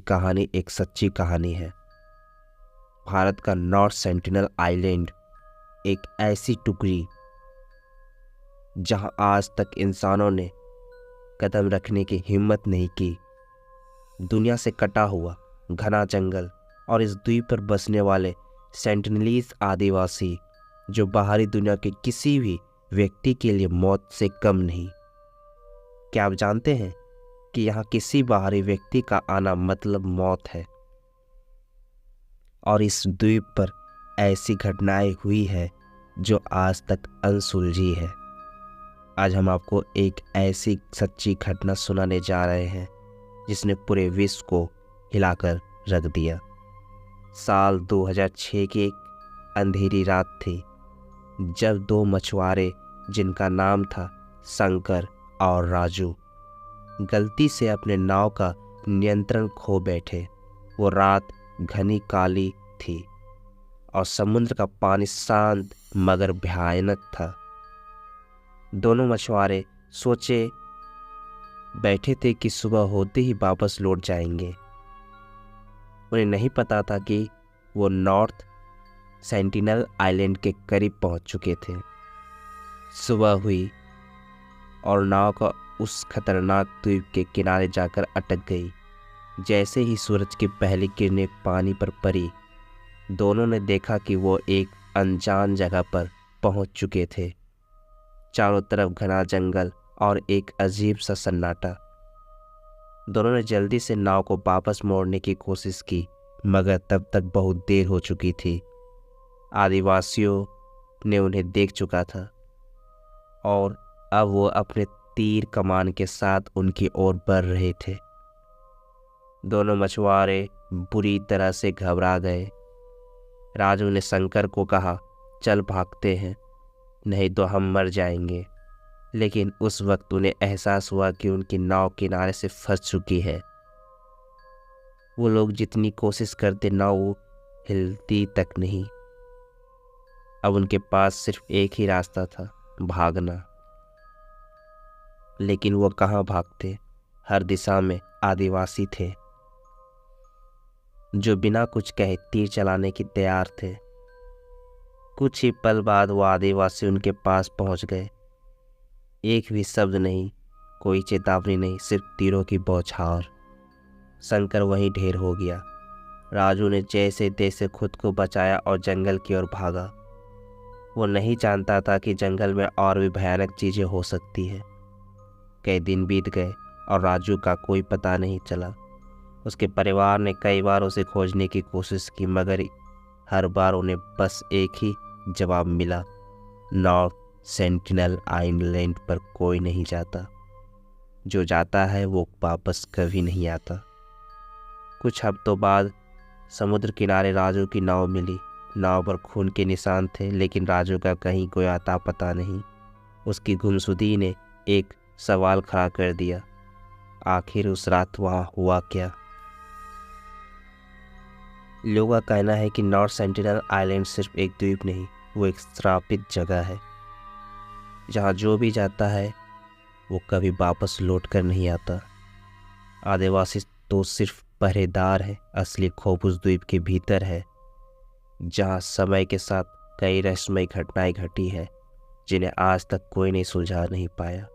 कहानी एक सच्ची कहानी है। भारत का नॉर्थ सेंटिनल आइलैंड एक ऐसी टुकड़ी जहां आज तक इंसानों ने कदम रखने की हिम्मत नहीं की। दुनिया से कटा हुआ घना जंगल और इस द्वीप पर बसने वाले सेंटिनलीज आदिवासी जो बाहरी दुनिया के किसी भी व्यक्ति के लिए मौत से कम नहीं। क्या आप जानते हैं कि यहाँ किसी बाहरी व्यक्ति का आना मतलब मौत है? और इस द्वीप पर ऐसी घटनाएं हुई है जो आज तक अनसुलझी है। आज हम आपको एक ऐसी सच्ची घटना सुनाने जा रहे हैं जिसने पूरे विश्व को हिलाकर रख दिया। साल 2006 की एक अंधेरी रात थी जब दो मछुआरे जिनका नाम था शंकर और राजू गलती से अपने नाव का नियंत्रण खो बैठे। वो रात घनी काली थी और समुद्र का पानी शांत मगर भयानक था। दोनों मछुआरे सोचे बैठे थे कि सुबह होते ही वापस लौट जाएंगे। उन्हें नहीं पता था कि वो नॉर्थ सेंटिनल आइलैंड के करीब पहुंच चुके थे। सुबह हुई और नाव का उस खतरनाक द्वीप के किनारे जाकर अटक गई। जैसे ही सूरज की पहली किरणें पानी पर पड़ी, दोनों ने देखा कि वो एक अनजान जगह पर पहुंच चुके थे। चारों तरफ घना जंगल और एक अजीब सा सन्नाटा। दोनों ने जल्दी से नाव को वापस मोड़ने की कोशिश की, मगर तब तक बहुत देर हो चुकी थी। आदिवासियों ने उन्हें देख चुका था और अब वो अपने तीर कमान के साथ उनकी ओर बढ़ रहे थे। दोनों मछुआरे बुरी तरह से घबरा गए। राजू ने शंकर को कहा, चल भागते हैं, नहीं तो हम मर जाएंगे। लेकिन उस वक्त उन्हें एहसास हुआ कि उनकी नाव किनारे से फंस चुकी है। वो लोग जितनी कोशिश करते नाव हिलती तक नहीं। अब उनके पास सिर्फ एक ही रास्ता था, भागना। लेकिन वो कहाँ भागते? हर दिशा में आदिवासी थे जो बिना कुछ कहे तीर चलाने की तैयार थे। कुछ ही पल बाद वो आदिवासी उनके पास पहुंच गए। एक भी शब्द नहीं, कोई चेतावनी नहीं, सिर्फ तीरों की बौछार। शंकर वहीं ढेर हो गया। राजू ने जैसे तैसे खुद को बचाया और जंगल की ओर भागा। वो नहीं जानता था कि जंगल में और भी भयानक चीजें हो सकती है। कई दिन बीत गए और राजू का कोई पता नहीं चला। उसके परिवार ने कई बार उसे खोजने की कोशिश की, मगर हर बार उन्हें बस एक ही जवाब मिला, नॉर्थ सेंटिनल आइलैंड पर कोई नहीं जाता। जो जाता है वो वापस कभी नहीं आता। कुछ हफ्तों बाद समुद्र किनारे राजू की नाव मिली। नाव पर खून के निशान थे, लेकिन राजू का कहीं कोई अता पता नहीं। उसकी गुमशुदगी ने एक सवाल खड़ा कर दिया, आखिर उस रात वहां हुआ क्या? लोगों का कहना है कि नॉर्थ सेंटिनल आइलैंड सिर्फ एक द्वीप नहीं, वो एक श्रापित जगह है जहां जो भी जाता है वो कभी वापस लौट कर नहीं आता। आदिवासी तो सिर्फ पहरेदार है, असली खौफ उस द्वीप के भीतर है जहां समय के साथ कई रहस्यमयी घटनाएं घटी है जिन्हें आज तक कोई नहीं सुलझा नहीं पाया।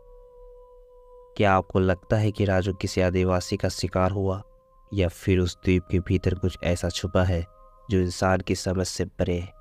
क्या आपको लगता है कि राजू किसी आदिवासी का शिकार हुआ, या फिर उस द्वीप के भीतर कुछ ऐसा छुपा है जो इंसान की समझ से परे है?